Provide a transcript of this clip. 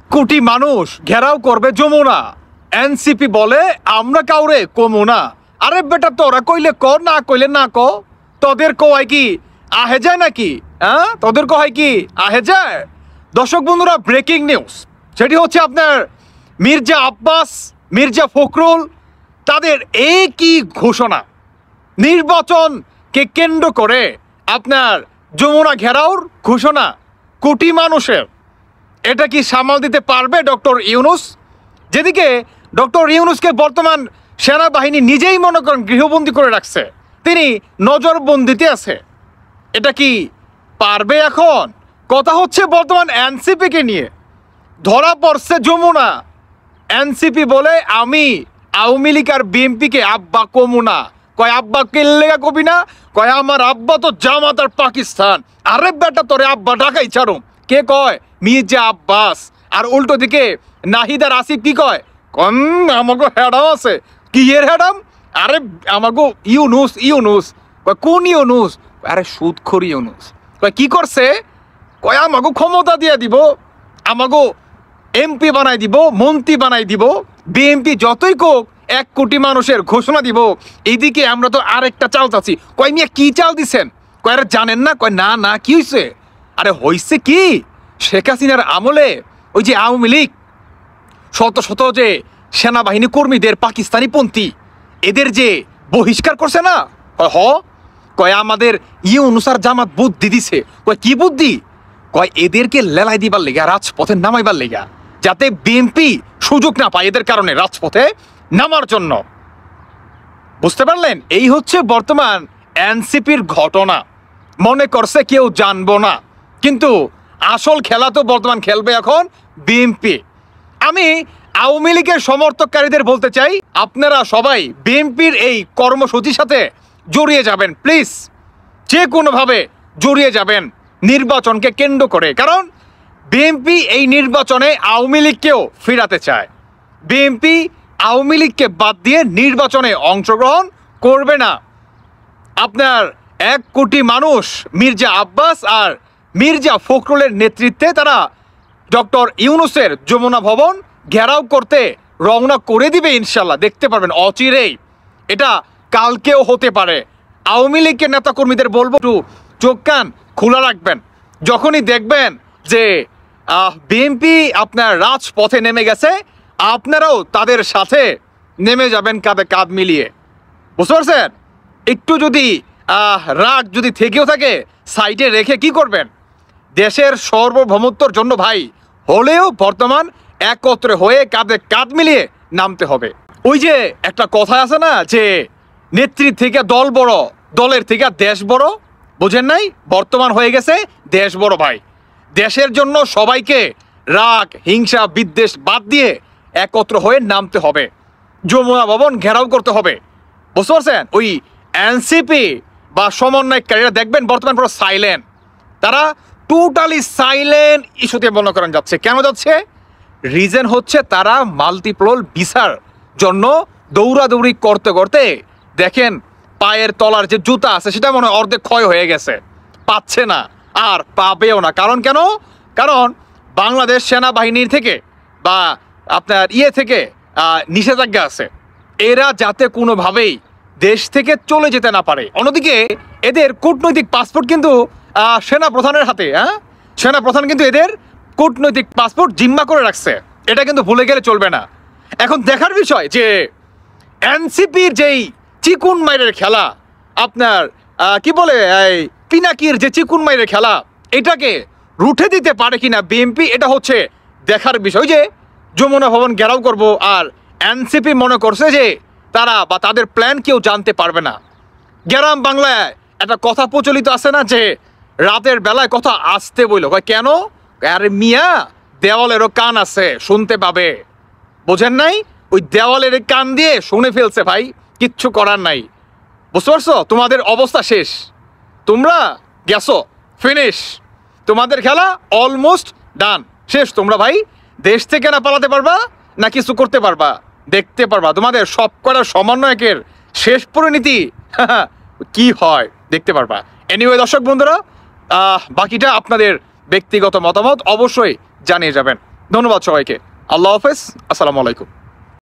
কোটি মানুষ ঘেরাও করবে যমুনা, এনসিপি বলে আমরা কাউরে কমু না। আরে বেটা তোরা কইলে ক, না কইলে না ক, তোদের কয় কি আহে যায় নাকি? হ্যাঁ, তোদের কয় কি আহে যায়? দর্শক বন্ধুরা, ব্রেকিং নিউজ, সেটি হচ্ছে আপনার মির্জা আব্বাস, মির্জা ফখরুল, তাদের একই ঘোষণা, নির্বাচনকে কেন্দ্র করে আপনার যমুনা ঘেরাওর ঘোষণা কোটি মানুষের। এটা কি সামাল দিতে পারবে ডক্টর ইউনূস? যেদিকে ডক্টর ইউনূসকে বর্তমান সেনাবাহিনী নিজেই মনে করেন গৃহবন্দী করে রাখছে, তিনি নজরবন্দিতে আছে। এটা কি পারবে? এখন কথা হচ্ছে বর্তমান এনসিপিকে নিয়ে ধরা পড়ছে যমুনা। এনসিপি বলে আমি আওয়ামী লীগ আর বিএনপিকে আব্বা কমু না। কয় আব্বা কেল্লেগা কবি না? কয় আমার আব্বা তো জামাত আর পাকিস্তান। আরে বেটা তোরে আব্বা ঢাকাই ছাড়ো। কে কয়? মির্জা আব্বাস। আর উল্টো দিকে নাহিদ আর আসিফ কি কয়? কম আমাকে হ্যাডাম আছে। কি এর হ্যাডাম? আরে আমাকে ইউনূস। ইউনূস কয় কোন ইউনূস? আরে সুদখোর ইউনূস। কয় কি করছে? কয় আমাকে ক্ষমতা দিয়ে দিব, আমাকে এমপি বানাই দিব, মন্ত্রী বানাই দিব, বিএনপি যতই কোক 1 কোটি মানুষের ঘোষণা দিব। এইদিকে আমরা তো আরেকটা চাল চাচ্ছি। কয় মিয়া কি চাল দিছেন? কয় আরে জানেন না? কয় না না, কি হয়েছে? আরে হয়েছে কি, শেখ হাসিনার আমলে ওই যে আওয়ামী লীগ শত শত যে সেনাবাহিনী কর্মীদের পাকিস্তানি পন্থী এদের যে বহিষ্কার করছে না, কয় আমাদের ইউনূস আর জামাত বুদ্ধি দিছে। কয় কি বুদ্ধি? কয় এদেরকে লেলাই দিবার লেগা, রাজপথে নামাইবার লেগা, যাতে বিএনপি সুযোগ না পায় এদের কারণে রাজপথে নামার জন্য। বুঝতে পারলেন? এই হচ্ছে বর্তমান এনসিপির ঘটনা। মনে করছে কেউ জানবো না, কিন্তু আসল খেলা তো বর্তমান খেলবে এখন বিএনপি। আমি আওয়ামী লীগের সমর্থককারীদের বলতে চাই, আপনারা সবাই বিএনপির এই কর্মসূচির সাথে জড়িয়ে যাবেন প্লিজ, যে কোনোভাবে জড়িয়ে যাবেন নির্বাচনকে কেন্দ্র করে। কারণ বিএনপি এই নির্বাচনে আওয়ামী লীগকেও ফিরাতে চায়। বিএনপি আওয়ামী লীগকে বাদ দিয়ে নির্বাচনে অংশগ্রহণ করবে না। আপনার 1 কোটি মানুষ মির্জা আব্বাস আর মির্জা ফখরুলের নেতৃত্বে তারা ডক্টর ইউনূসের যমুনা ভবন ঘেরাও করতে রওনা করে দিবে ইনশাল্লাহ। দেখতে পারবেন অচিরেই, এটা কালকেও হতে পারে। আওয়ামী লীগের নেতাকর্মীদের বলবো একটু চোখ কান খোলা রাখবেন। যখনই দেখবেন যে বিএনপি আপনার রাজপথে নেমে গেছে, আপনারাও তাদের সাথে নেমে যাবেন কাঁধে কাঁধ মিলিয়ে। বুঝতে পারছেন? একটু যদি রাগ যদি থেকেও থাকে, সাইডে রেখে কি করবেন? দেশের সার্বভৌমত্বর জন্য ভাই হলেও বর্তমান একত্রে হয়ে কাঁধে কাঁধ মিলিয়ে নামতে হবে। ওই যে একটা কথা আছে না, যে নেতৃত্ব থেকে দল বড়, দলের থেকে দেশ বড়। বুঝেন নাই? বর্তমান হয়ে গেছে দেশ বড় ভাই। দেশের জন্য সবাইকে রাগ, হিংসা, বিদ্বেষ বাদ দিয়ে একত্র হয়ে নামতে হবে, যমুনা ভবন ঘেরাও করতে হবে। বুঝতে পারছেন? ওই এনসিপি বা সমন্বয়কারীরা দেখবেন বর্তমান পুরো সাইলেন্ট, তারা টোটালি সাইলেন্ট ইস্যুতে মনে করেন যাচ্ছে। কেন যাচ্ছে? রিজন হচ্ছে তারা মাল্টিপল ভিসার জন্য দৌড়াদৌড়ি করতে করতে দেখেন পায়ের তলার যে জুতা আছে সেটা মনে হয় অর্ধেক ক্ষয় হয়ে গেছে, পাচ্ছে না আর পাবেও না। কারণ কেন? কারণ বাংলাদেশ সেনাবাহিনীর থেকে বা আপনার থেকে নিষেধাজ্ঞা আছে, এরা যাতে কোনোভাবেই দেশ থেকে চলে যেতে না পারে। অন্যদিকে এদের কূটনৈতিক পাসপোর্ট কিন্তু সেনা প্রধানের হাতে। সেনা প্রধান কিন্তু এদের কূটনৈতিক পাসপোর্ট জিম্মা করে রাখছে, এটা কিন্তু ভুলে গেলে চলবে না। এখন দেখার বিষয় যে এনসিপির যেই চিকুন মাইরের খেলা, আপনার কি বলে এই পিনাকির যে চিকুন মাইরের খেলা, এটাকে রুখে দিতে পারে কিনা বিএনপি, এটা হচ্ছে দেখার বিষয়। যে যমুনা ভবন ঘেরাও করব, আর এনসিপি মনে করছে যে তারা বা তাদের প্ল্যান কেউ জানতে পারবে না। গ্রাম বাংলায় একটা কথা প্রচলিত আছে না, যে রাতের বেলায় কথা আসতে বইল। কেন? আরে মিয়া দেওয়ালেরও কান আছে, শুনতে পাবে। বোঝেন নাই? ওই দেওয়ালের কান দিয়ে শুনে ফেলছে ভাই, কিচ্ছু করার নাই। বুঝতে পারছো? তোমাদের অবস্থা শেষ, তোমরা গেছো ফিনিশ, তোমাদের খেলা অলমোস্ট ডান, শেষ। তোমরা ভাই দেশ থেকে না পালাতে পারবা না কিছু করতে পারবা, দেখতে পারবা তোমাদের সব করার সমন্বয়কের শেষ পরিণতি কি হয় দেখতে পারবা। এনিওয়ে দর্শক বন্ধুরা, বাকিটা আপনাদের ব্যক্তিগত মতামত অবশ্যই জানিয়ে যাবেন। ধন্যবাদ সবাইকে। আল্লাহ হাফেজ, আসসালামু আলাইকুম।